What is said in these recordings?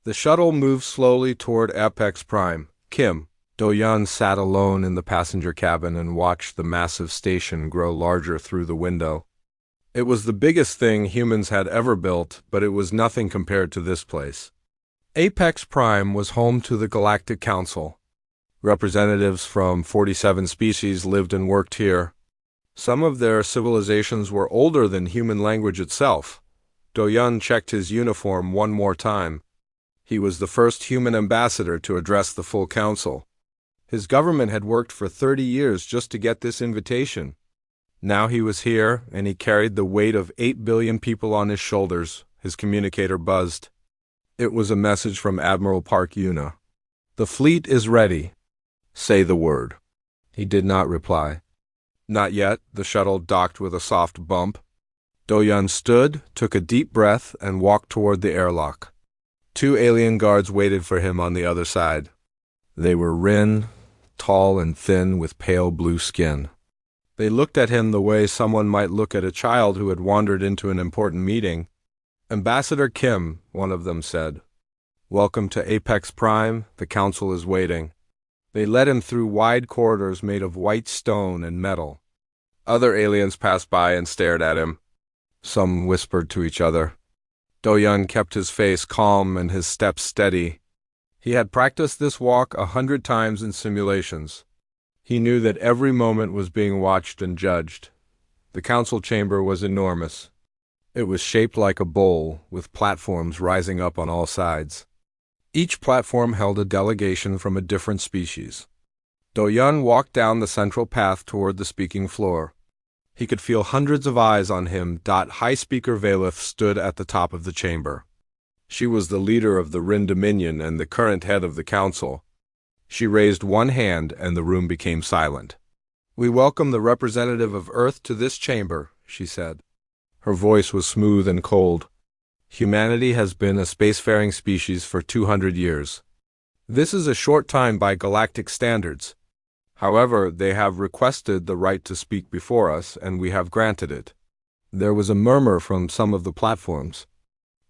The shuttle moved slowly toward Apex Prime. Kim, Do-yeon sat alone in the passenger cabin and watched the massive station grow larger through the window. It was the biggest thing humans had ever built, but it was nothing compared to this place. Apex Prime was home to the Galactic Council. Representatives from 47 species lived and worked here. Some of their civilizations were older than human language itself. Do-yeon checked his uniform one more time. He was the first human ambassador to address the full council. His government had worked for 30 years just to get this invitation. Now he was here, and he carried the weight of 8 billion people on his shoulders. His communicator buzzed. It was a message from Admiral Park Yuna. "The fleet is ready. Say the word." He did not reply. Not yet. The shuttle docked with a soft bump. Do-yeon stood, took a deep breath, and walked toward the airlock. 2 alien guards waited for him on the other side. They were Rin, tall and thin with pale blue skin. They looked at him the way someone might look at a child who had wandered into an important meeting. "Ambassador Kim," one of them said. "Welcome to Apex Prime. The council is waiting." They led him through wide corridors made of white stone and metal. Other aliens passed by and stared at him. Some whispered to each other. Do-yeon kept his face calm and his steps steady. He had practiced this walk 100 times in simulations. He knew that every moment was being watched and judged. The council chamber was enormous. It was shaped like a bowl, with platforms rising up on all sides. Each platform held a delegation from a different species. Do-yeon walked down the central path toward the speaking floor. He could feel hundreds of eyes on him. High Speaker Valeth stood at the top of the chamber. She was the leader of the Rin Dominion and the current head of the council. She raised one hand and the room became silent. "We welcome the representative of Earth to this chamber," she said. Her voice was smooth and cold. "Humanity has been a spacefaring species for 200 years. This is a short time by galactic standards. However, they have requested the right to speak before us, and we have granted it." There was a murmur from some of the platforms.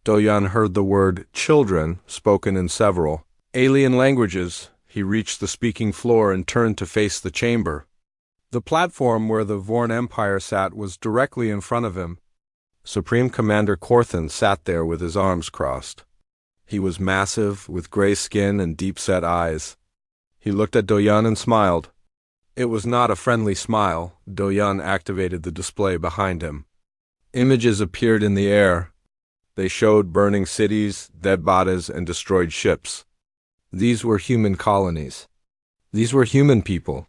Do-yeon heard the word "children" spoken in several alien languages. He reached the speaking floor and turned to face the chamber. The platform where the Vorn Empire sat was directly in front of him. Supreme Commander Korthan sat there with his arms crossed. He was massive, with gray skin and deep-set eyes. He looked at Do-yeon and smiled. It was not a friendly smile. Do-yeon activated the display behind him. Images appeared in the air. They showed burning cities, dead bodies, and destroyed ships. These were human colonies. These were human people.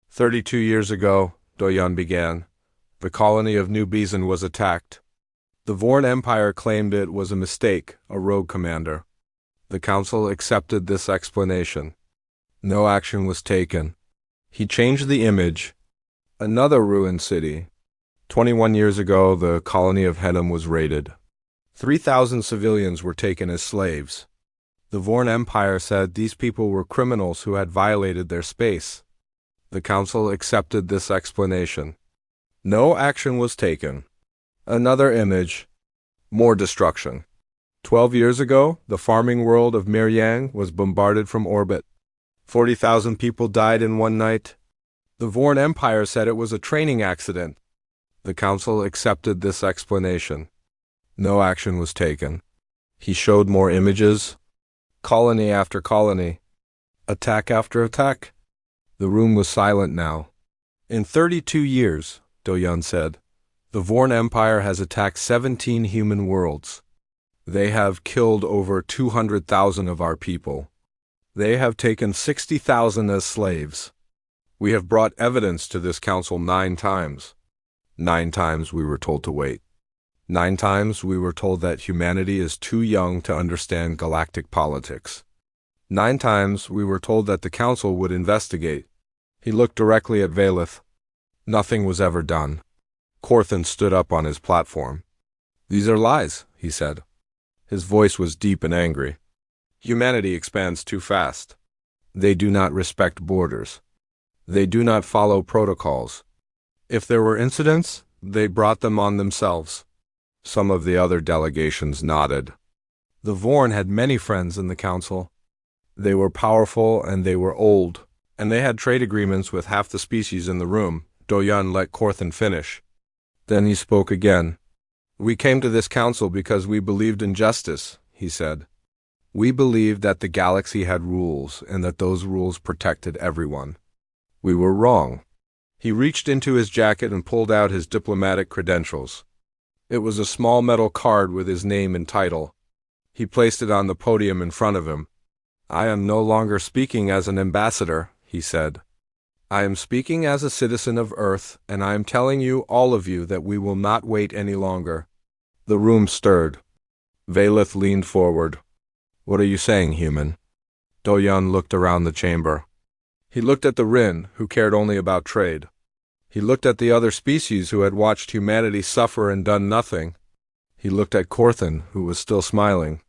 32 years ago, Do-yeon began, the colony of New Beeson was attacked. The Vorn Empire claimed it was a mistake, a rogue commander. The council accepted this explanation. No action was taken. He changed the image. Another ruined city. 21 years ago, the colony of Hedam was raided. 3,000 civilians were taken as slaves. The Vorn Empire said these people were criminals who had violated their space. The council accepted this explanation. No action was taken. Another image. More destruction. 12 years ago, the farming world of Miryang was bombarded from orbit. 40,000 people died in one night. The Vorn Empire said it was a training accident. The council accepted this explanation. No action was taken. He showed more images. Colony after colony. Attack after attack. The room was silent now. In 32 years, Do-yeon said, the Vorn Empire has attacked 17 human worlds. They have killed over 200,000 of our people. They have taken 60,000 as slaves. We have brought evidence to this council 9 times. 9 times we were told to wait. 9 times we were told that humanity is too young to understand galactic politics. 9 times we were told that the council would investigate. He looked directly at Valeth. Nothing was ever done. Korthan stood up on his platform. "These are lies," he said. His voice was deep and angry. "Humanity expands too fast. They do not respect borders. They do not follow protocols. If there were incidents, they brought them on themselves." Some of the other delegations nodded. The Vorn had many friends in the council. They were powerful and they were old, and they had trade agreements with half the species in the room. Do-Yun let Korthan finish. Then he spoke again. "We came to this council because we believed in justice," he said. "We believed that the galaxy had rules and that those rules protected everyone. We were wrong." He reached into his jacket and pulled out his diplomatic credentials. It was a small metal card with his name and title. He placed it on the podium in front of him. "I am no longer speaking as an ambassador," he said. "I am speaking as a citizen of Earth, and I am telling you, all of you, that we will not wait any longer." The room stirred. Valeth leaned forward. "What are you saying, human?" Do-Yun looked around the chamber. He looked at the Rin, who cared only about trade. He looked at the other species who had watched humanity suffer and done nothing. He looked at Korthan, who was still smiling.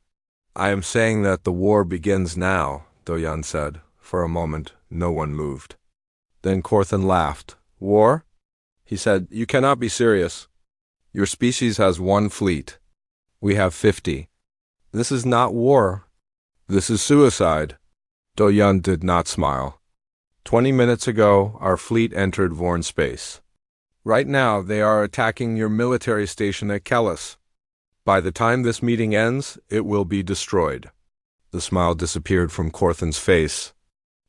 "I am saying that the war begins now," Do-Yun said. For a moment, no one moved. Then Korthan laughed. "War?" He said, "You cannot be serious. Your species has 1 fleet. We have 50. This is not war. This is suicide." Do-Yun did not smile. 20 minutes ago, our fleet entered Vorn space. Right now, they are attacking your military station at Kellis. By the time this meeting ends, it will be destroyed." The smile disappeared from Korthan's face.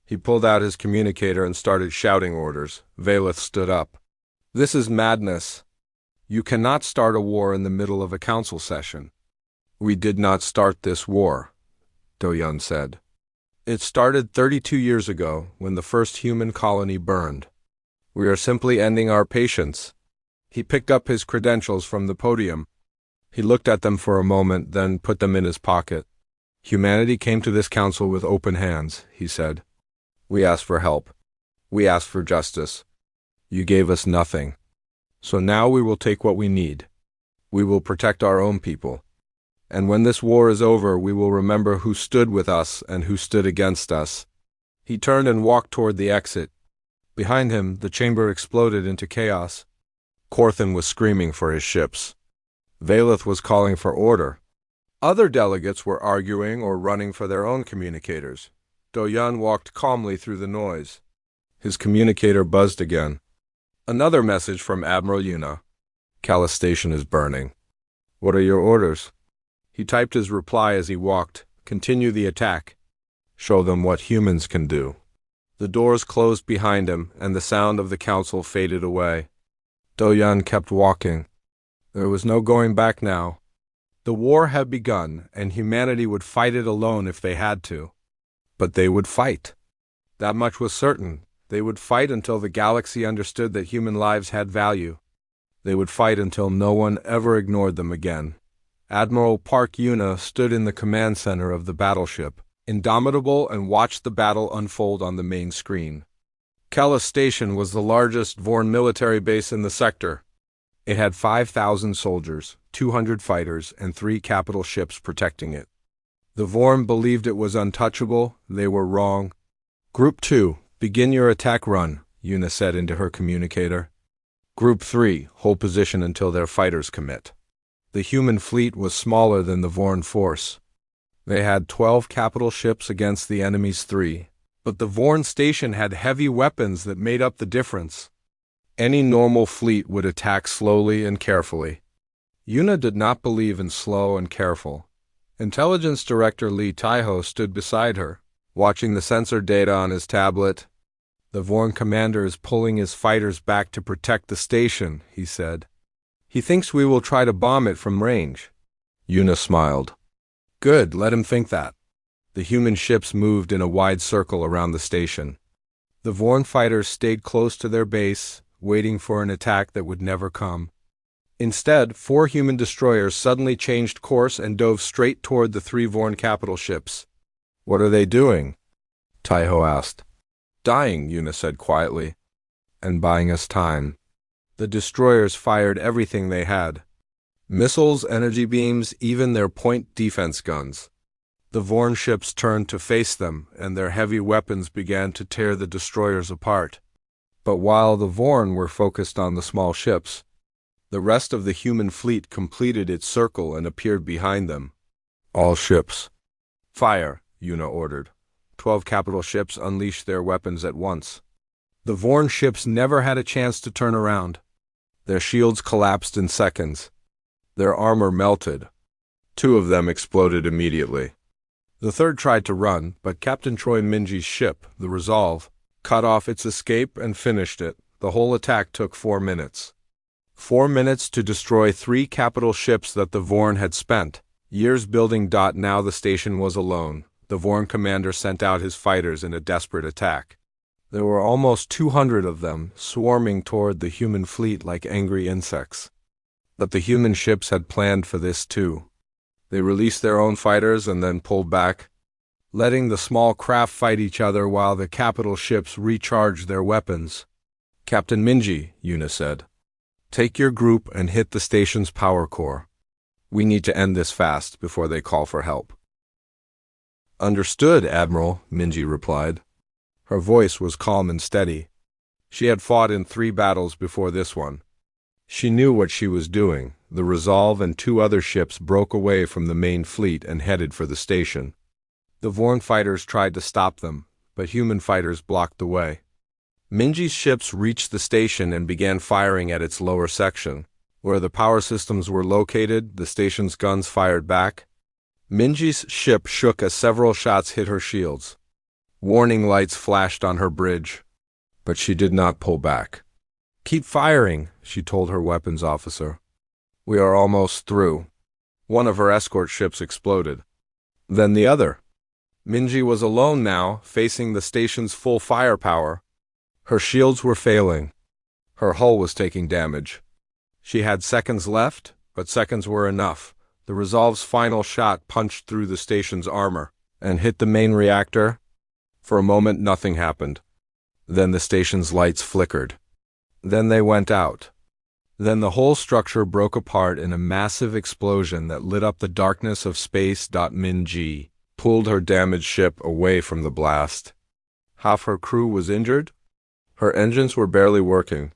He pulled out his communicator and started shouting orders. Valeth stood up. "This is madness. You cannot start a war in the middle of a council session." "We did not start this war," Do-Yun said. "It started 32 years ago, when the first human colony burned. We are simply ending our patience." He picked up his credentials from the podium. He looked at them for a moment, then put them in his pocket. "Humanity came to this council with open hands," he said. "We asked for help. We asked for justice. You gave us nothing. So now we will take what we need. We will protect our own people. And when this war is over, we will remember who stood with us and who stood against us." He turned and walked toward the exit. Behind him, the chamber exploded into chaos. Korthan was screaming for his ships. Valeth was calling for order. Other delegates were arguing or running for their own communicators. Do-Yun walked calmly through the noise. His communicator buzzed again. "Another message from Admiral Yuna. Kellis Station is burning. What are your orders?" He typed his reply as he walked. "Continue the attack. Show them what humans can do." The doors closed behind him, and the sound of the council faded away. Do-Yun kept walking. There was no going back now. The war had begun, and humanity would fight it alone if they had to. But they would fight. That much was certain. They would fight until the galaxy understood that human lives had value. They would fight until no one ever ignored them again. Admiral Park Yuna stood in the command center of the battleship, indomitable, and watched the battle unfold on the main screen. Kellis Station was the largest Vorn military base in the sector. It had 5,000 soldiers, 200 fighters, and 3 capital ships protecting it. The Vorn believed it was untouchable. They were wrong. "Group 2, begin your attack run," Yuna said into her communicator. "Group 3, hold position until their fighters commit." The human fleet was smaller than the Vorn force. They had 12 capital ships against the enemy's 3. But the Vorn station had heavy weapons that made up the difference. Any normal fleet would attack slowly and carefully. Yuna did not believe in slow and careful. Intelligence Director Lee Taiho stood beside her, watching the sensor data on his tablet. "The Vorn commander is pulling his fighters back to protect the station," he said. "He thinks we will try to bomb it from range." Yuna smiled. "Good, let him think that." The human ships moved in a wide circle around the station. The Vorn fighters stayed close to their base, waiting for an attack that would never come. Instead, 4 human destroyers suddenly changed course and dove straight toward the 3 Vorn capital ships. "What are they doing?" Taiho asked. "Dying," Yuna said quietly. "And buying us time." The destroyers fired everything they had. Missiles, energy beams, even their point defense guns. The Vorn ships turned to face them, and their heavy weapons began to tear the destroyers apart. But while the Vorn were focused on the small ships, the rest of the human fleet completed its circle and appeared behind them. All ships. Fire, Una ordered. 12 capital ships unleashed their weapons at once. The Vorn ships never had a chance to turn around. Their shields collapsed in seconds. Their armor melted. 2 of them exploded immediately. The third tried to run, but Captain Troy Minji's ship, the Resolve, cut off its escape and finished it. The whole attack took 4 minutes. 4 minutes to destroy 3 capital ships that the Vorn had spent years building. Now the station was alone. The Vorn commander sent out his fighters in a desperate attack. There were almost 200 of them, swarming toward the human fleet like angry insects. But the human ships had planned for this too. They released their own fighters and then pulled back, letting the small craft fight each other while the capital ships recharged their weapons. Captain Minji, Una said, take your group and hit the station's power core. We need to end this fast before they call for help. Understood, Admiral, Minji replied. Her voice was calm and steady. She had fought in 3 battles before this one. She knew what she was doing. The Resolve and 2 other ships broke away from the main fleet and headed for the station. The Vorn fighters tried to stop them, but human fighters blocked the way. Minji's ships reached the station and began firing at its lower section. Where the power systems were located, the station's guns fired back. Minji's ship shook as several shots hit her shields. Warning lights flashed on her bridge, but she did not pull back. Keep firing, she told her weapons officer. We are almost through. One of her escort ships exploded. Then the other. Minji was alone now, facing the station's full firepower. Her shields were failing. Her hull was taking damage. She had seconds left, but seconds were enough. The Resolve's final shot punched through the station's armor and hit the main reactor. For a moment, nothing happened. Then the station's lights flickered. Then they went out. Then the whole structure broke apart in a massive explosion that lit up the darkness of space. Minji pulled her damaged ship away from the blast. Half her crew was injured. Her engines were barely working.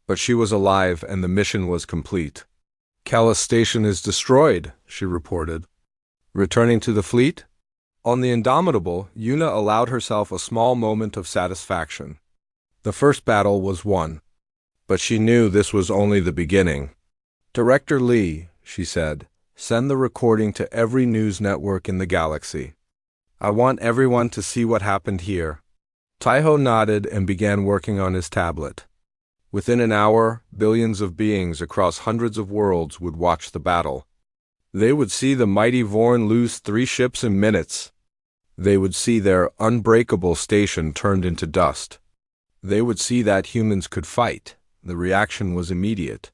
But she was alive and the mission was complete. Callus Station is destroyed, she reported. Returning to the fleet? On the Indomitable, Una allowed herself a small moment of satisfaction. The first battle was won. But she knew this was only the beginning. Director Lee, she said, send the recording to every news network in the galaxy. I want everyone to see what happened here. Taiho nodded and began working on his tablet. Within an hour, billions of beings across hundreds of worlds would watch the battle. They would see the mighty Vorn lose 3 ships in minutes. They would see their unbreakable station turned into dust. They would see that humans could fight. The reaction was immediate.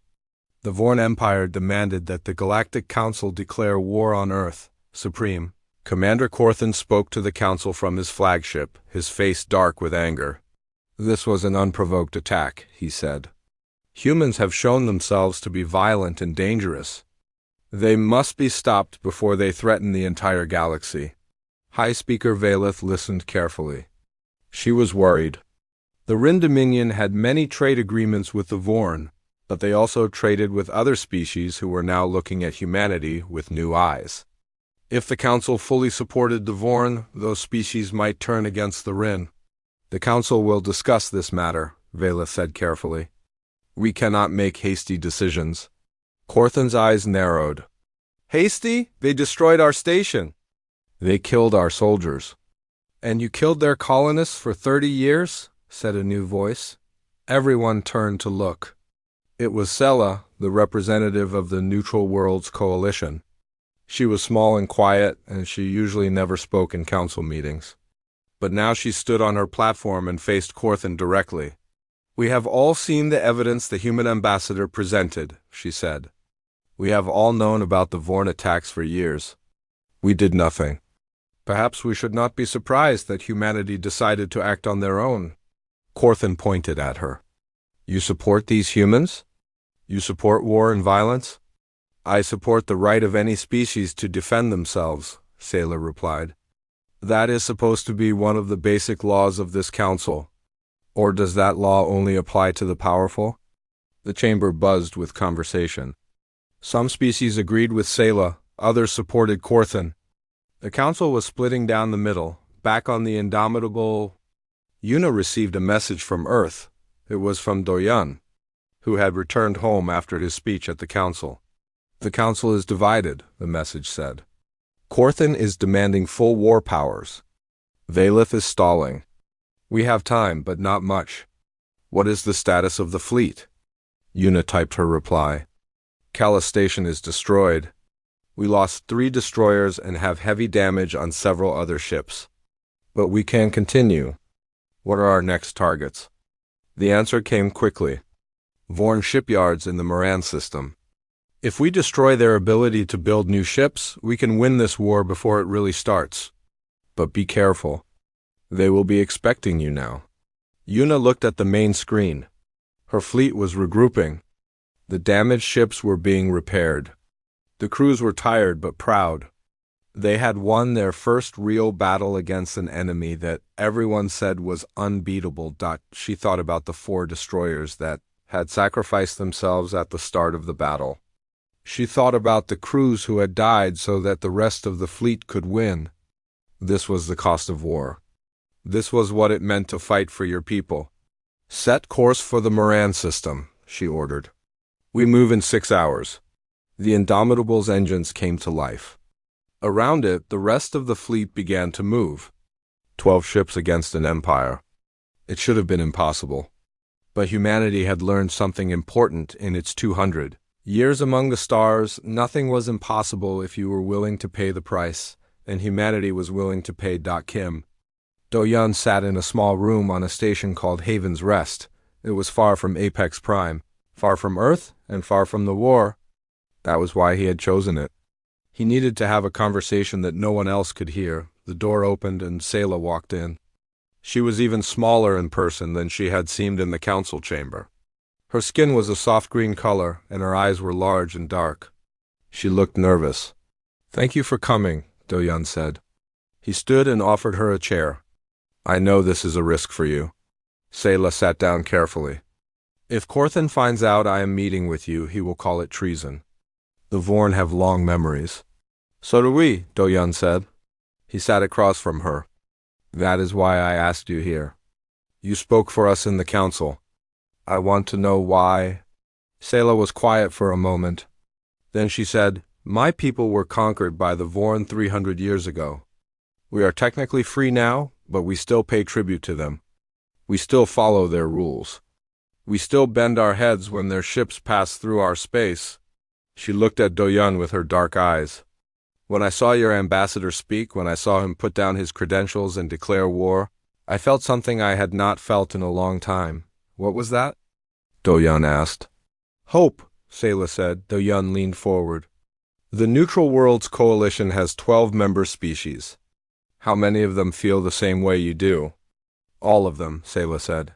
The Vorn Empire demanded that the Galactic Council declare war on Earth. Supreme. Commander Corthan spoke to the Council from his flagship, his face dark with anger. This was an unprovoked attack, he said. Humans have shown themselves to be violent and dangerous. They must be stopped before they threaten the entire galaxy. High Speaker Valeth listened carefully. She was worried. The Rin Dominion had many trade agreements with the Vorn, but they also traded with other species who were now looking at humanity with new eyes. If the Council fully supported the Vorn, those species might turn against the Rin. The Council will discuss this matter, Valeth said carefully. We cannot make hasty decisions. Corthan's eyes narrowed. Hasty? They destroyed our station. They killed our soldiers. And you killed their colonists for 30 years? Said a new voice. Everyone turned to look. It was Sela, the representative of the Neutral Worlds Coalition. She was small and quiet, and she usually never spoke in council meetings. But now she stood on her platform and faced Corthan directly. We have all seen the evidence the human ambassador presented, she said. We have all known about the Vorn attacks for years. We did nothing. Perhaps we should not be surprised that humanity decided to act on their own. Corthan pointed at her. You support these humans? You support war and violence? I support the right of any species to defend themselves, Sailor replied. That is supposed to be one of the basic laws of this council. Or does that law only apply to the powerful? The chamber buzzed with conversation. Some species agreed with Sela, Others supported Corthan. The council was splitting down the middle, back on the indomitable. Yuna received a message from Earth. It was from Doyan, who had returned home after his speech at the council. The council is divided, the message said. Corthan is demanding full war powers. Valith is stalling. We have time, but not much. What is the status of the fleet? Yuna typed her reply. Kala Station is destroyed. We lost 3 destroyers and have heavy damage on several other ships. But we can continue. What are our next targets? The answer came quickly. Vorn shipyards in the Moran system. If we destroy their ability to build new ships, we can win this war before it really starts. But be careful. They will be expecting you now. Yuna looked at the main screen. Her fleet was regrouping. The damaged ships were being repaired. The crews were tired but proud. They had won their first real battle against an enemy that everyone said was unbeatable. She thought about the 4 destroyers that had sacrificed themselves at the start of the battle. She thought about the crews who had died so that the rest of the fleet could win. This was the cost of war. This was what it meant to fight for your people. Set course for the Moran system, she ordered. We move in 6 hours. The Indomitable's engines came to life. Around it, the rest of the fleet began to move. 12 ships against an empire. It should have been impossible. But humanity had learned something important in its 200 years among the stars. Nothing was impossible if you were willing to pay the price, and humanity was willing to pay. Kim. Doyan sat in a small room on a station called Haven's Rest. It was far from Apex Prime, far from Earth, and far from the war. That was why he had chosen it. He needed to have a conversation that no one else could hear. The door opened and Sayla walked in. She was even smaller in person than she had seemed in the council chamber. Her skin was a soft green color, and her eyes were large and dark. She looked nervous. "Thank you for coming," Doyan said. He stood and offered her a chair. "I know this is a risk for you." Sayla sat down carefully. "If Corthan finds out I am meeting with you, he will call it treason. The Vorn have long memories." "So do we," Doyan said. He sat across from her. "That is why I asked you here. You spoke for us in the council. I want to know why." Sayla was quiet for a moment. Then she said, "My people were conquered by the Vorn 300 years ago. We are technically free now, but we still pay tribute to them. We still follow their rules. We still bend our heads when their ships pass through our space." She looked at Doyan with her dark eyes. "When I saw your ambassador speak, when I saw him put down his credentials and declare war, I felt something I had not felt in a long time." "What was that?" Doyan asked. "Hope," Sayla said. Doyan leaned forward. "The Neutral Worlds Coalition has 12 member species. How many of them feel the same way you do?" "All of them," Sayla said.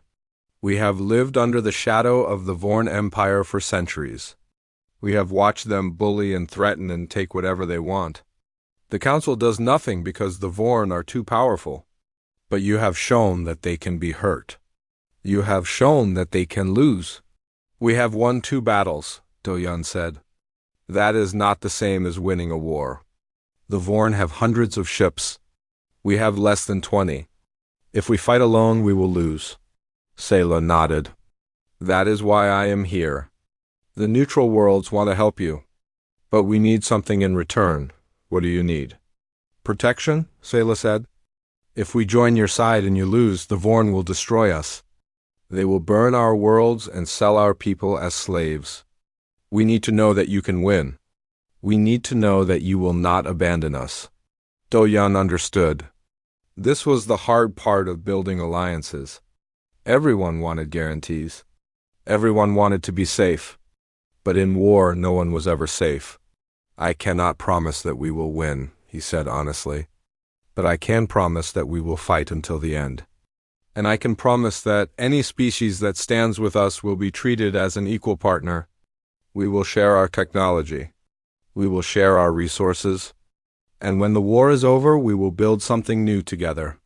"We have lived under the shadow of the Vorn Empire for centuries. We have watched them bully and threaten and take whatever they want. The Council does nothing because the Vorn are too powerful. But you have shown that they can be hurt. You have shown that they can lose." "We have won 2 battles," Doyan said. "That is not the same as winning a war. The Vorn have hundreds of ships. We have less than 20. If we fight alone, we will lose." Sayla nodded. "That is why I am here. The Neutral Worlds want to help you. But we need something in return. What do you need?" "Protection," Sayla said. "If we join your side and you lose, the Vorn will destroy us. They will burn our worlds and sell our people as slaves. We need to know that you can win. We need to know that you will not abandon us." Doyan understood. This was the hard part of building alliances. Everyone wanted guarantees. Everyone wanted to be safe. But in war, no one was ever safe. "I cannot promise that we will win," he said honestly. "But I can promise that we will fight until the end. And I can promise that any species that stands with us will be treated as an equal partner. We will share our technology. We will share our resources. And when the war is over, we will build something new together.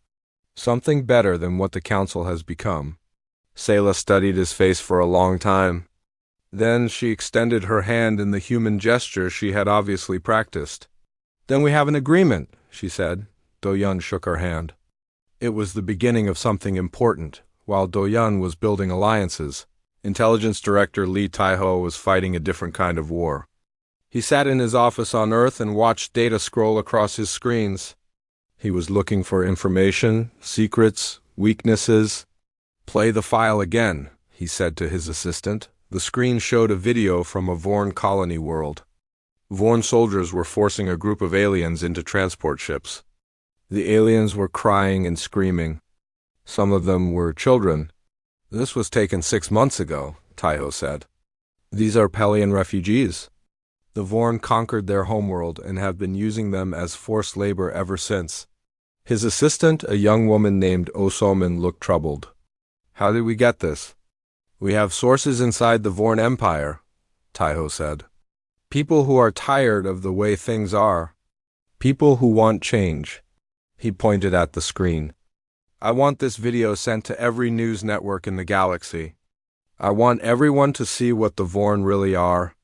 Something better than what the Council has become." Sayla studied his face for a long time. Then she extended her hand in the human gesture she had obviously practiced. "Then we have an agreement," she said. Do-Yun shook her hand. It was the beginning of something important. While Do-Yun was building alliances, Intelligence Director Lee Taiho was fighting a different kind of war. He sat in his office on Earth and watched data scroll across his screens. He was looking for information, secrets, weaknesses. "Play the file again," he said to his assistant. The screen showed a video from a Vorn colony world. Vorn soldiers were forcing a group of aliens into transport ships. The aliens were crying and screaming. Some of them were children. "This was taken 6 months ago," Taiho said. "These are Pelian refugees. The Vorn conquered their homeworld and have been using them as forced labor ever since." His assistant, a young woman named Osomin, looked troubled. "How did we get this?" "We have sources inside the Vorn Empire," Taiho said. "People who are tired of the way things are. People who want change." He pointed at the screen. "I want this video sent to every news network in the galaxy. I want everyone to see what the Vorn really are."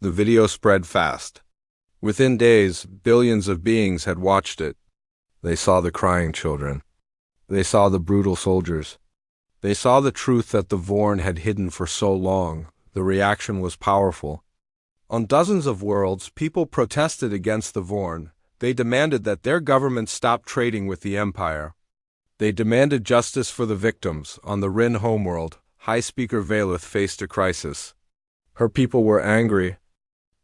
The video spread fast. Within days, billions of beings had watched it. They saw the crying children. They saw the brutal soldiers. They saw the truth that the Vorn had hidden for so long. The reaction was powerful. On dozens of worlds, people protested against the Vorn. They demanded that their government stop trading with the Empire. They demanded justice for the victims. On the Rin homeworld, High Speaker Valeth faced a crisis. Her people were angry.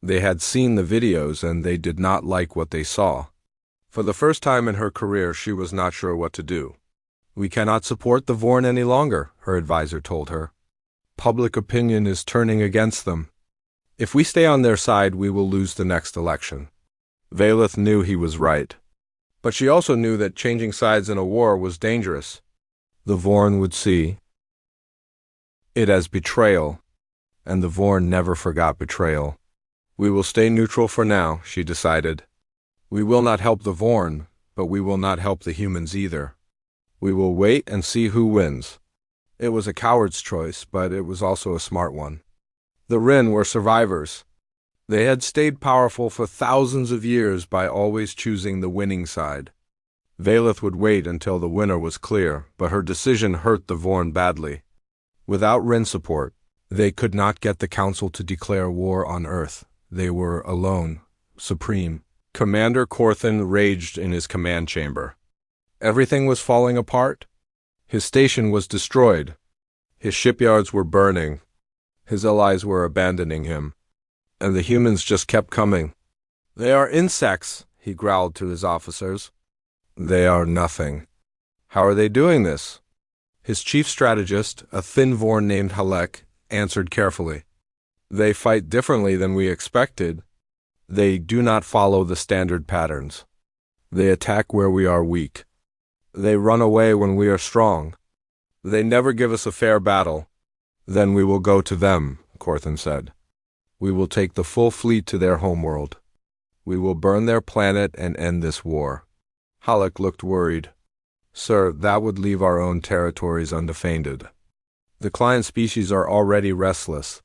They had seen the videos and they did not like what they saw. For the first time in her career, she was not sure what to do. "We cannot support the Vorn any longer," her advisor told her. "Public opinion is turning against them. If we stay on their side, we will lose the next election." Valeth knew he was right. But she also knew that changing sides in a war was dangerous. The Vorn would see it as betrayal, and the Vorn never forgot betrayal. "We will stay neutral for now," she decided. "We will not help the Vorn, but we will not help the humans either. We will wait and see who wins." It was a coward's choice, but it was also a smart one. The Rin were survivors. They had stayed powerful for thousands of years by always choosing the winning side. Valeth would wait until the winner was clear, but her decision hurt the Vorn badly. Without Rin support, they could not get the Council to declare war on Earth. They were alone, supreme. Commander Corthan raged in his command chamber. Everything was falling apart. His station was destroyed. His shipyards were burning. His allies were abandoning him. And the humans just kept coming. "They are insects," he growled to his officers. "They are nothing." "How are they doing this?" His chief strategist, a thin Vorn named Halek, answered carefully. "They fight differently than we expected. They do not follow the standard patterns. They attack where we are weak. They run away when we are strong. They never give us a fair battle." "Then we will go to them," Corthan said. "We will take the full fleet to their homeworld. We will burn their planet and end this war." Halleck looked worried. "Sir, that would leave our own territories undefended. The client species are already restless.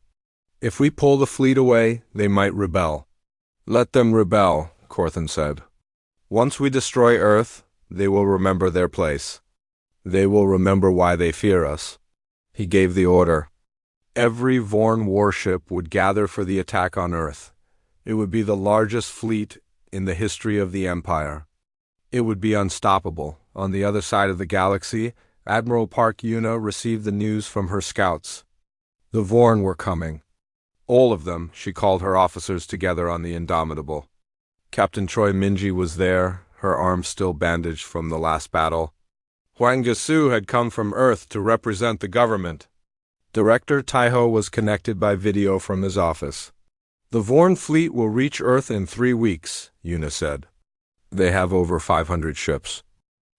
If we pull the fleet away, they might rebel." "Let them rebel," Corthan said. "Once we destroy Earth, they will remember their place. They will remember why they fear us." He gave the order. Every Vorn warship would gather for the attack on Earth. It would be the largest fleet in the history of the Empire. It would be unstoppable. On the other side of the galaxy, Admiral Park Yuna received the news from her scouts. The Vorn were coming. All of them. She called her officers together on the Indomitable. Captain Troy Minji was there, her arm still bandaged from the last battle. Huang Jisu had come from Earth to represent the government. Director Taiho was connected by video from his office. "The Vorn fleet will reach Earth in 3 weeks, Yuna said. They have over 500 ships.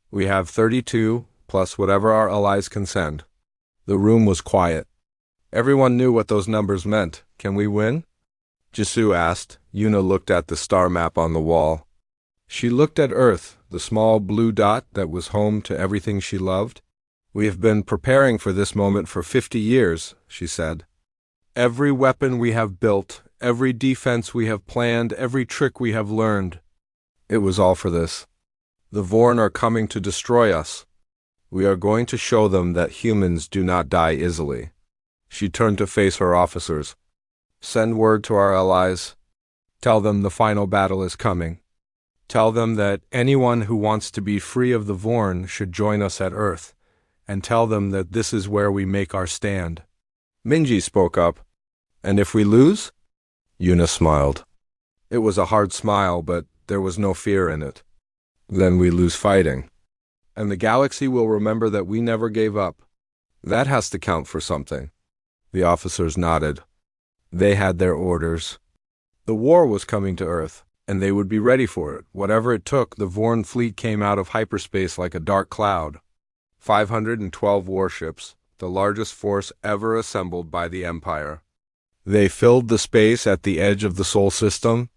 We have 32, plus whatever our allies can send." The room was quiet. Everyone knew what those numbers meant. "Can we win?" Jisu asked. Yuna looked at the star map on the wall. She looked at Earth, the small blue dot that was home to everything she loved. "We have been preparing for this moment for 50 years, she said. Every weapon we have built, every defense we have planned, every trick we have learned. It was all for this. The Vorn are coming to destroy us. We are going to show them that humans do not die easily. She turned to face her officers. Send word to our allies. Tell them the final battle is coming. Tell them that anyone who wants to be free of the Vorn should join us at Earth, and tell them that this is where we make our stand. Minji spoke up. And if we lose? Yuna smiled. It was a hard smile, but there was no fear in it. Then we lose fighting. And the galaxy will remember that we never gave up. That has to count for something. The officers nodded. They had their orders. The war was coming to Earth, and they would be ready for it. Whatever it took, the Vorn fleet came out of hyperspace like a dark cloud. 512 warships, the largest force ever assembled by the Empire. They filled the space at the edge of the Sol system,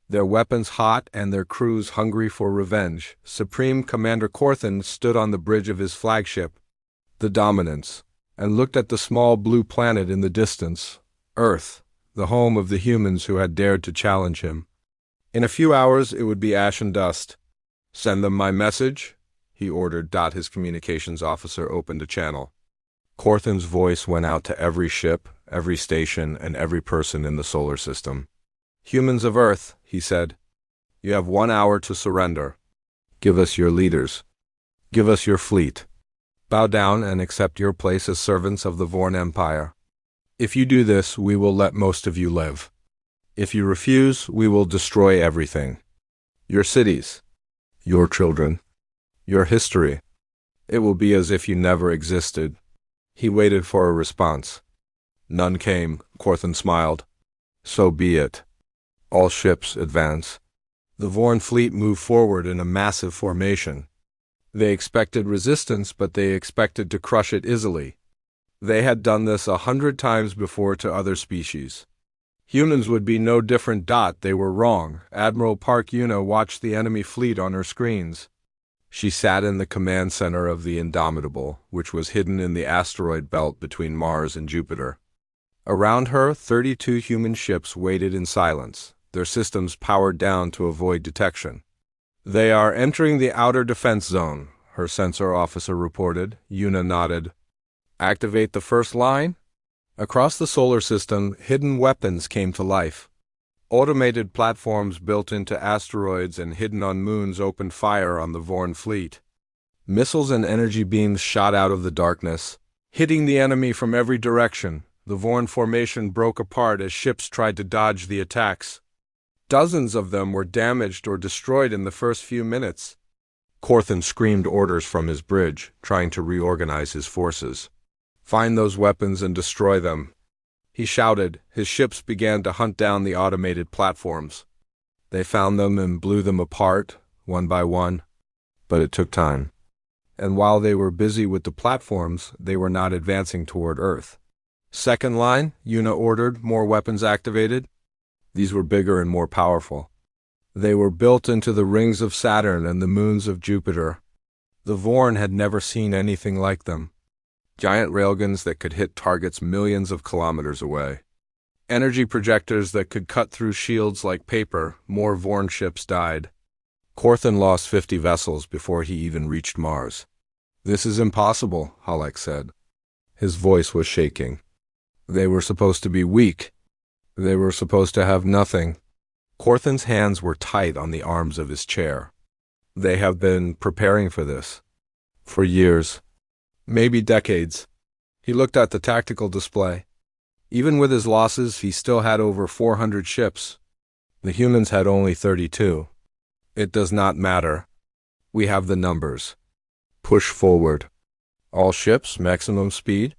their weapons hot and their crews hungry for revenge. Supreme Commander Corthan stood on the bridge of his flagship, the Dominance, and looked at the small blue planet in the distance, Earth, the home of the humans who had dared to challenge him. In a few hours it would be ash and dust. Send them my message, he ordered. His communications officer opened a channel. Corthan's voice went out to every ship, every station, and every person in the solar system. Humans of Earth, he said, you have 1 hour to surrender. Give us your leaders. Give us your fleet. Bow down and accept your place as servants of the Vorn Empire. If you do this, we will let most of you live. If you refuse, we will destroy everything. Your cities, your children, your history. It will be as if you never existed. He waited for a response. None came. Corthan smiled. So be it. All ships advance. The Vorn fleet moved forward in a massive formation. They expected resistance, but they expected to crush it easily. They had done this 100 times before to other species. Humans would be no different. They were wrong. Admiral Park Yuna watched the enemy fleet on her screens. She sat in the command center of the Indomitable, which was hidden in the asteroid belt between Mars and Jupiter. Around her, 32 human ships waited in silence, their systems powered down to avoid detection. They are entering the outer defense zone, her sensor officer reported. Yuna nodded. Activate the first line? Across the solar system, hidden weapons came to life. Automated platforms built into asteroids and hidden on moons opened fire on the Vorn fleet. Missiles and energy beams shot out of the darkness, hitting the enemy from every direction. The Vorn formation broke apart as ships tried to dodge the attacks. Dozens of them were damaged or destroyed in the first few minutes. Corthan screamed orders from his bridge, trying to reorganize his forces. Find those weapons and destroy them. He shouted. His ships began to hunt down the automated platforms. They found them and blew them apart, one by one. But it took time. And while they were busy with the platforms, they were not advancing toward Earth. Second line, Yuna ordered. More weapons activated. These were bigger and more powerful. They were built into the rings of Saturn and the moons of Jupiter. The Vorn had never seen anything like them. Giant railguns that could hit targets millions of kilometers away. Energy projectors that could cut through shields like paper. More Vorn ships died. Corthan lost 50 vessels before he even reached Mars. This is impossible, Halleck said. His voice was shaking. They were supposed to be weak. They were supposed to have nothing. Corthan's hands were tight on the arms of his chair. They have been preparing for this. For years. Maybe decades. He looked at the tactical display. Even with his losses, he still had over 400 ships. The humans had only 32. It does not matter. We have the numbers. Push forward. All ships, maximum speed.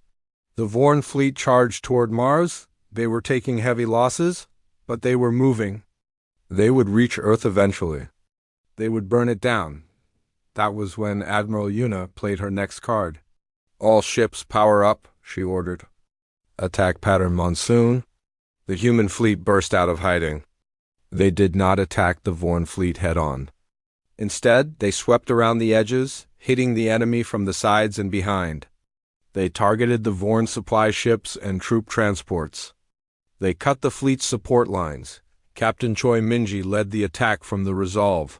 The Vorn fleet charged toward Mars. They were taking heavy losses, but they were moving. They would reach Earth eventually. They would burn it down. That was when Admiral Yuna played her next card. All ships power up, she ordered. Attack pattern monsoon. The human fleet burst out of hiding. They did not attack the Vorn fleet head-on. Instead, they swept around the edges, hitting the enemy from the sides and behind. They targeted the Vorn supply ships and troop transports. They cut the fleet's support lines. Captain Choi Minji led the attack from the Resolve.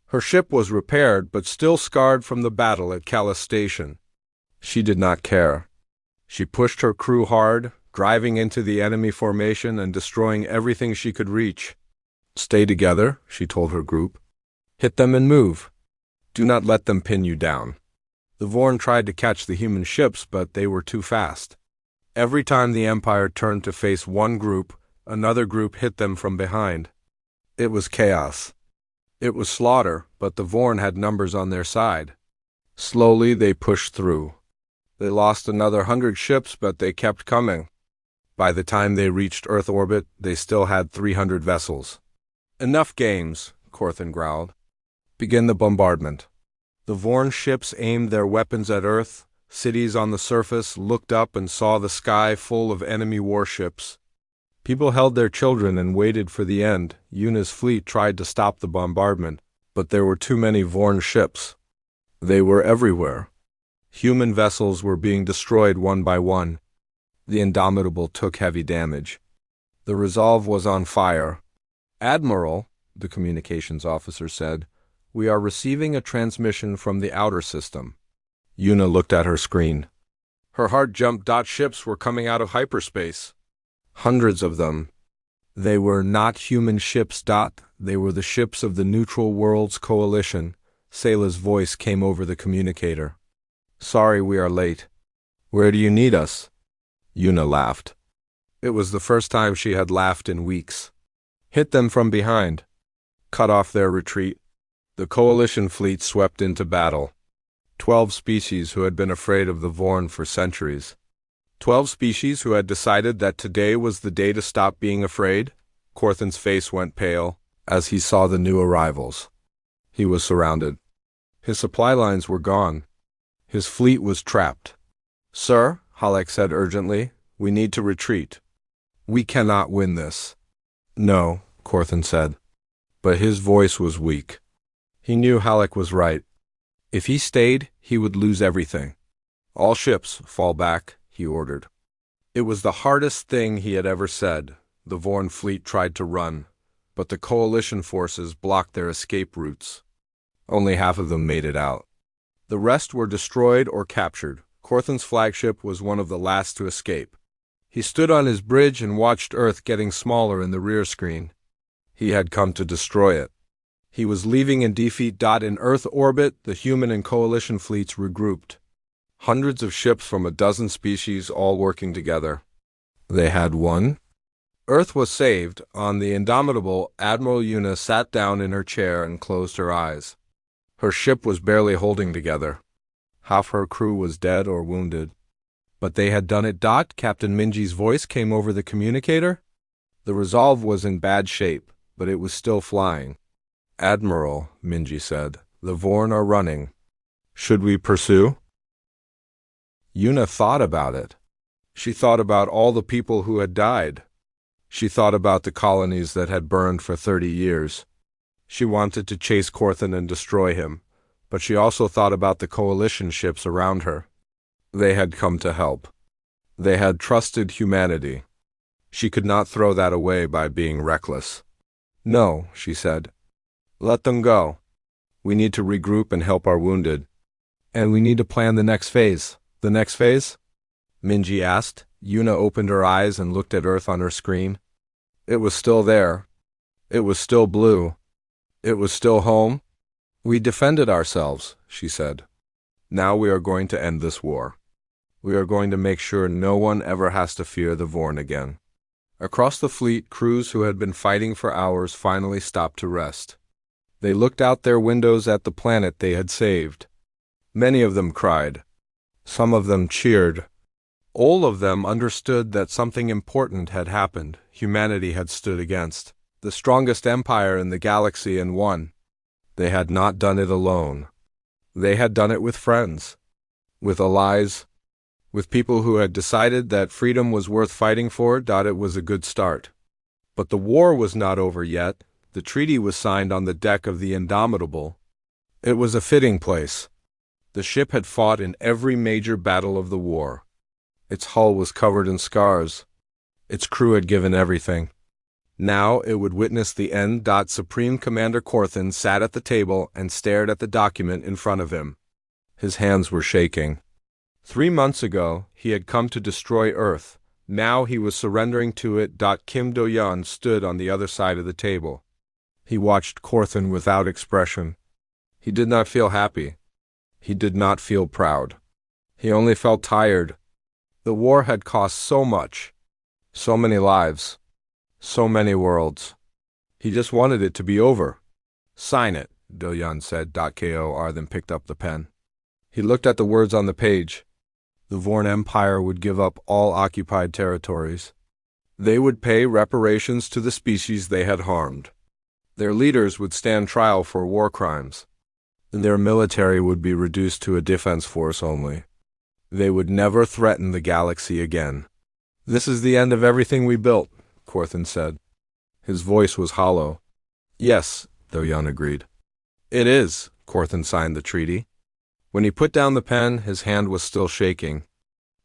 Her ship was repaired but still scarred from the battle at Callus Station. She did not care. She pushed her crew hard, driving into the enemy formation and destroying everything she could reach. "Stay together," she told her group. "Hit them and move. Do not let them pin you down." The Vorn tried to catch the human ships, but they were too fast. Every time the Empire turned to face one group, another group hit them from behind. It was chaos. It was slaughter, but the Vorn had numbers on their side. Slowly they pushed through. They lost another 100 ships, but they kept coming. By the time they reached Earth orbit, they still had 300 vessels. "Enough games," Corthan growled. "Begin the bombardment." The Vorn ships aimed their weapons at Earth. Cities on the surface looked up and saw the sky full of enemy warships. People held their children and waited for the end. Yuna's fleet tried to stop the bombardment, but there were too many Vorn ships. They were everywhere. Human vessels were being destroyed one by one. The Indomitable took heavy damage. The Resolve was on fire. "Admiral," the communications officer said, "we are receiving a transmission from the outer system." Yuna looked at her screen. Her heart jumped. Ships were coming out of hyperspace. Hundreds of them. They were not human ships. They were the ships of the Neutral Worlds Coalition. Sayla's voice came over the communicator. "Sorry we are late. Where do you need us?" Yuna laughed. It was the first time she had laughed in weeks. "Hit them from behind. Cut off their retreat." The Coalition fleet swept into battle. 12 species who had been afraid of the Vorn for centuries. 12 species who had decided that today was the day to stop being afraid. Corthan's face went pale as he saw the new arrivals. He was surrounded. His supply lines were gone. His fleet was trapped. "Sir," Halleck said urgently, "we need to retreat. We cannot win this." "No," Corthan said. But his voice was weak. He knew Halleck was right. If he stayed, he would lose everything. "All ships, fall back," he ordered. It was the hardest thing he had ever said. The Vorn fleet tried to run, but the Coalition forces blocked their escape routes. Only half of them made it out. The rest were destroyed or captured. Corthan's flagship was one of the last to escape. He stood on his bridge and watched Earth getting smaller in the rear screen. He had come to destroy it. He was leaving in defeat. In Earth orbit, the human and Coalition fleets regrouped. Hundreds of ships from a dozen species all working together. They had won. Earth was saved. On the Indomitable, Admiral Yuna sat down in her chair and closed her eyes. Her ship was barely holding together. Half her crew was dead or wounded. But they had done it. Captain Minji's voice came over the communicator. The Resolve was in bad shape, but it was still flying. "Admiral," Minji said, "the Vorn are running. Should we pursue?" Yuna thought about it. She thought about all the people who had died. She thought about the colonies that had burned for 30 years. She wanted to chase Corthan and destroy him, but she also thought about the Coalition ships around her. They had come to help. They had trusted humanity. She could not throw that away by being reckless. "No," she said. "Let them go. We need to regroup and help our wounded. And we need to plan the next phase." "The next phase?" Minji asked. Yuna opened her eyes and looked at Earth on her screen. It was still there. It was still blue. It was still home. "We defended ourselves," she said. "Now we are going to end this war. We are going to make sure no one ever has to fear the Vorn again." Across the fleet, crews who had been fighting for hours finally stopped to rest. They looked out their windows at the planet they had saved. Many of them cried. Some of them cheered. All of them understood that something important had happened. Humanity had stood against the strongest empire in the galaxy and won. They had not done it alone. They had done it with friends, with allies, with people who had decided that freedom was worth fighting for. It was a good start. But the war was not over yet. The treaty was signed on the deck of the Indomitable. It was a fitting place. The ship had fought in every major battle of the war. Its hull was covered in scars. Its crew had given everything. Now it would witness the end. Supreme Commander Corthan sat at the table and stared at the document in front of him. His hands were shaking. 3 months ago, he had come to destroy Earth. Now he was surrendering to it. Kim Do-yeon stood on the other side of the table. He watched Corthan without expression. He did not feel happy. He did not feel proud. He only felt tired. The war had cost so much. So many lives. So many worlds. He just wanted it to be over. Sign it, Do-yeon said. Kor then picked up the pen. He looked at the words on the page. The Vorn Empire would give up all occupied territories. They would pay reparations to the species they had harmed. Their leaders would stand trial for war crimes. Their military would be reduced to a defense force only. They would never threaten the galaxy again. This is the end of everything we built, Corthan said. His voice was hollow. Yes, Do-yeon agreed. It is, Corthan signed the treaty. When he put down the pen, his hand was still shaking.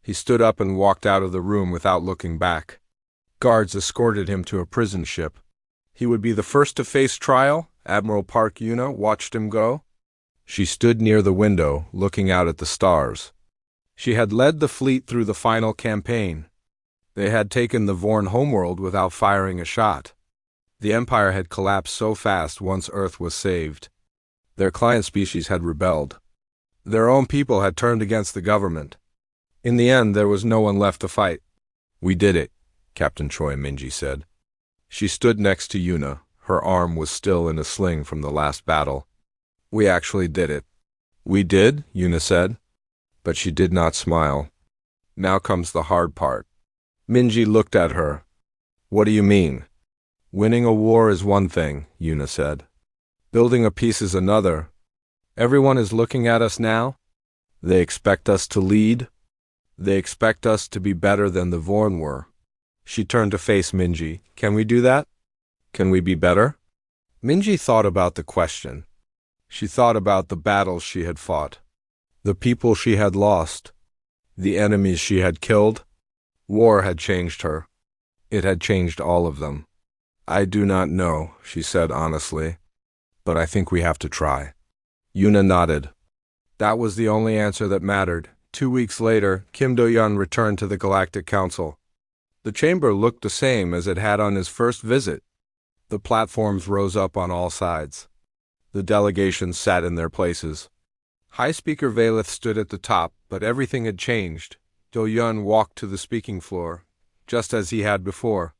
He stood up and walked out of the room without looking back. Guards escorted him to a prison ship. He would be the first to face trial. Admiral Park Yuna watched him go. She stood near the window, looking out at the stars. She had led the fleet through the final campaign. They had taken the Vorn homeworld without firing a shot. The Empire had collapsed so fast once Earth was saved. Their client species had rebelled. Their own people had turned against the government. In the end, there was no one left to fight. We did it, Captain Choi Minji said. She stood next to Yuna. Her arm was still in a sling from the last battle. We actually did it. We did, Yuna said. But she did not smile. Now comes the hard part. Minji looked at her. What do you mean? Winning a war is one thing, Yuna said. Building a peace is another. Everyone is looking at us now. They expect us to lead. They expect us to be better than the Vorn were. She turned to face Minji. Can we do that? Can we be better? Minji thought about the question. She thought about the battles she had fought, the people she had lost, the enemies she had killed. War had changed her. It had changed all of them. I do not know, she said honestly, but I think we have to try. Yuna nodded. That was the only answer that mattered. 2 weeks later, Kim Do-yeon returned to the Galactic Council. The chamber looked the same as it had on his first visit. The platforms rose up on all sides. The delegations sat in their places. High Speaker Valeth stood at the top, but everything had changed. Do-yeon walked to the speaking floor, just as he had before.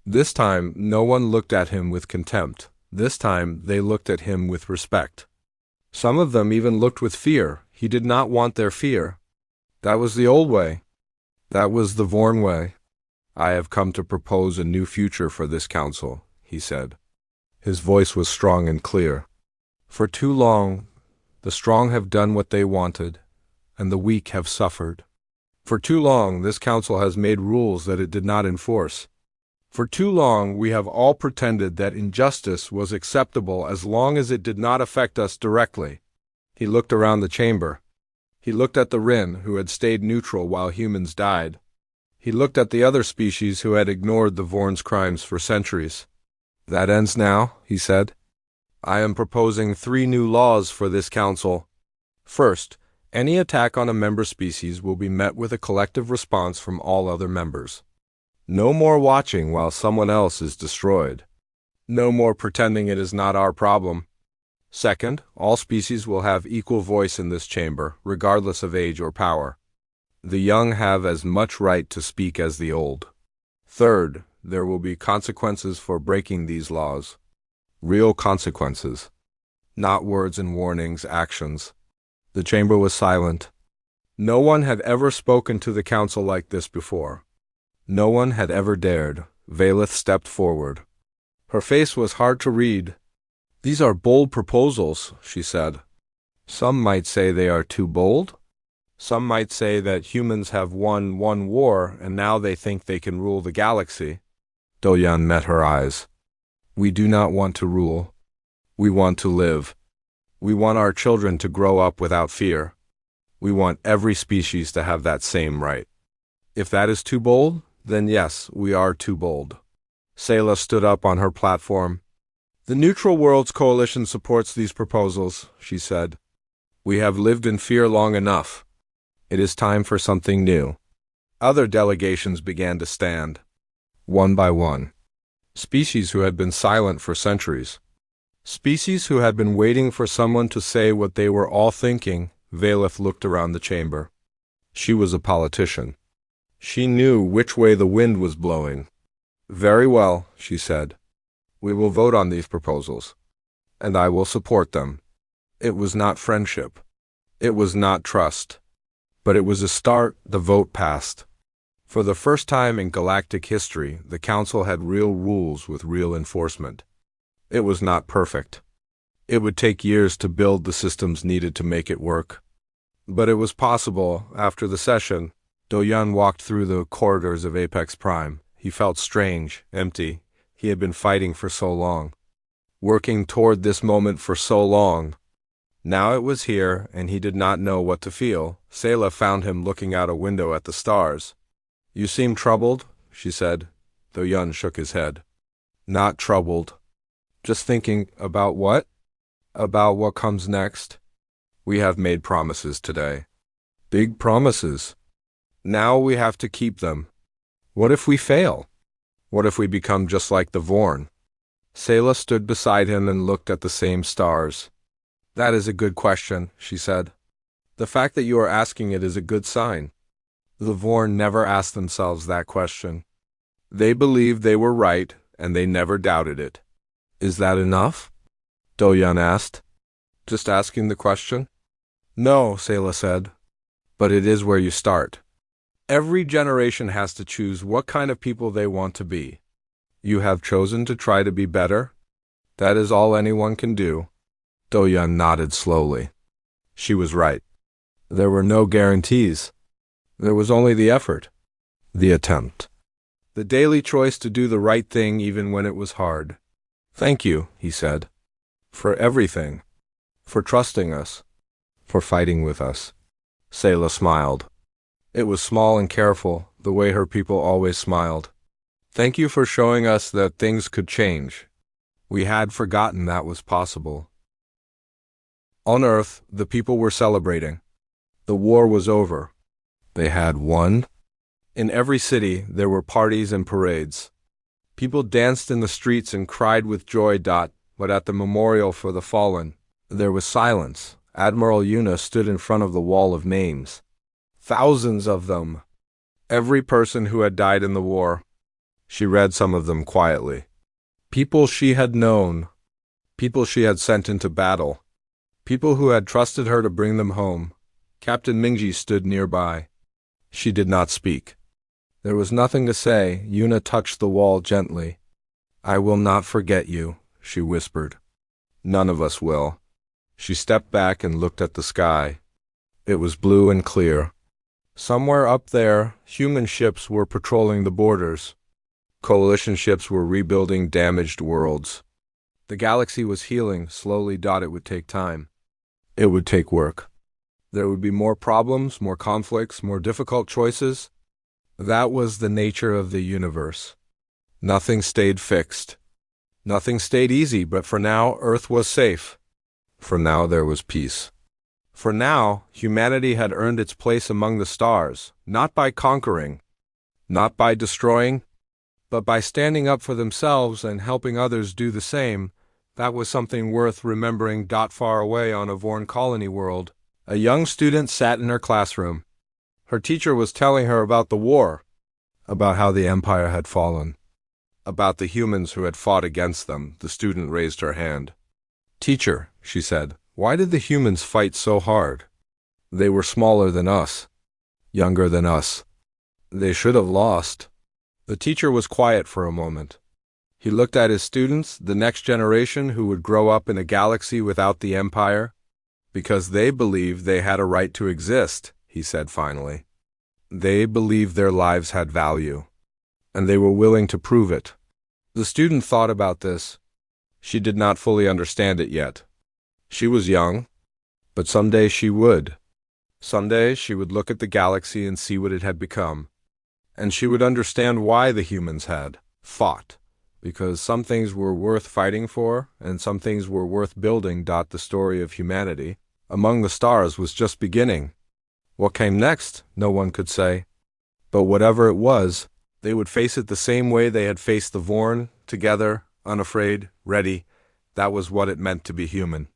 This time, no one looked at him with contempt. This time, they looked at him with respect. Some of them even looked with fear. He did not want their fear. That was the old way. That was the Vorn way. I have come to propose a new future for this council, he said. His voice was strong and clear. For too long, the strong have done what they wanted, and the weak have suffered. For too long, this council has made rules that it did not enforce. For too long, we have all pretended that injustice was acceptable as long as it did not affect us directly. He looked around the chamber. He looked at the Rin, who had stayed neutral while humans died. He looked at the other species who had ignored the Vorn's crimes for centuries. That ends now, he said. I am proposing 3 new laws for this council. First, any attack on a member species will be met with a collective response from all other members. No more watching while someone else is destroyed. No more pretending it is not our problem. Second, all species will have equal voice in this chamber, regardless of age or power. The young have as much right to speak as the old. Third, there will be consequences for breaking these laws. Real consequences. Not words and warnings, actions. The chamber was silent. No one had ever spoken to the council like this before. No one had ever dared. Valeth stepped forward. Her face was hard to read. These are bold proposals, she said. Some might say they are too bold. Some might say that humans have won one war and now they think they can rule the galaxy. Do-yeon met her eyes. We do not want to rule. We want to live. We want our children to grow up without fear. We want every species to have that same right. If that is too bold, then yes, we are too bold. Sayla stood up on her platform. The Neutral Worlds Coalition supports these proposals, she said. We have lived in fear long enough. It is time for something new. Other delegations began to stand, one by one. Species who had been silent for centuries. Species who had been waiting for someone to say what they were all thinking. Valeth looked around the chamber. She was a politician. She knew which way the wind was blowing. Very well, she said. We will vote on these proposals, and I will support them. It was not friendship. It was not trust. But it was a start. The vote passed. For the first time in galactic history, the Council had real rules with real enforcement. It was not perfect. It would take years to build the systems needed to make it work. But it was possible. After the session, Do-Yun walked through the corridors of Apex Prime. He felt strange, empty. He had been fighting for so long, working toward this moment for so long. Now it was here, and he did not know what to feel. Sayla found him looking out a window at the stars. You seem troubled, she said. Do-Yun shook his head. Not troubled. Just thinking about what? About what comes next. We have made promises today. Big promises. Now we have to keep them. What if we fail? What if we become just like the Vorn? Sayla stood beside him and looked at the same stars. That is a good question, she said. The fact that you are asking it is a good sign. The Vorn never asked themselves that question. They believed they were right, and they never doubted it. Is that enough? Do-Yun asked. Just asking the question? No, Sayla said. But it is where you start. Every generation has to choose what kind of people they want to be. You have chosen to try to be better? That is all anyone can do. Do-Yun nodded slowly. She was right. There were no guarantees. There was only the effort. The attempt. The daily choice to do the right thing even when it was hard. Thank you, he said. For everything. For trusting us. For fighting with us. Sayla smiled. It was small and careful, the way her people always smiled. Thank you for showing us that things could change. We had forgotten that was possible. On Earth, the people were celebrating. The war was over. They had won. In every city, there were parties and parades. People danced in the streets and cried with joy. But at the memorial for the fallen, there was silence. Admiral Yuna stood in front of the wall of names. Thousands of them. Every person who had died in the war. She read some of them quietly. People she had known. People she had sent into battle. People who had trusted her to bring them home. Captain Mingji stood nearby. She did not speak. There was nothing to say. Yuna touched the wall gently. I will not forget you, she whispered. None of us will. She stepped back and looked at the sky. It was blue and clear. Somewhere up there, human ships were patrolling the borders. Coalition ships were rebuilding damaged worlds. The galaxy was healing slowly. It would take time. It would take work. There would be more problems, more conflicts, more difficult choices. That was the nature of the universe. Nothing stayed fixed. Nothing stayed easy, but for now, Earth was safe. For now, there was peace. For now, humanity had earned its place among the stars, not by conquering, not by destroying, but by standing up for themselves and helping others do the same. That was something worth remembering. Far away on a Vorn colony world, a young student sat in her classroom. Her teacher was telling her about the war, about how the Empire had fallen, about the humans who had fought against them. The student raised her hand. Teacher, she said, why did the humans fight so hard? They were smaller than us, younger than us. They should have lost. The teacher was quiet for a moment. He looked at his students, the next generation who would grow up in a galaxy without the Empire. Because they believed they had a right to exist, he said finally. They believed their lives had value, and they were willing to prove it. The student thought about this. She did not fully understand it yet. She was young, but someday she would. Someday she would look at the galaxy and see what it had become, and she would understand why the humans had fought, because some things were worth fighting for, and some things were worth building. The story of humanity among the stars was just beginning. What came next, no one could say. But whatever it was, they would face it the same way they had faced the Vorn, together, unafraid, ready. That was what it meant to be human.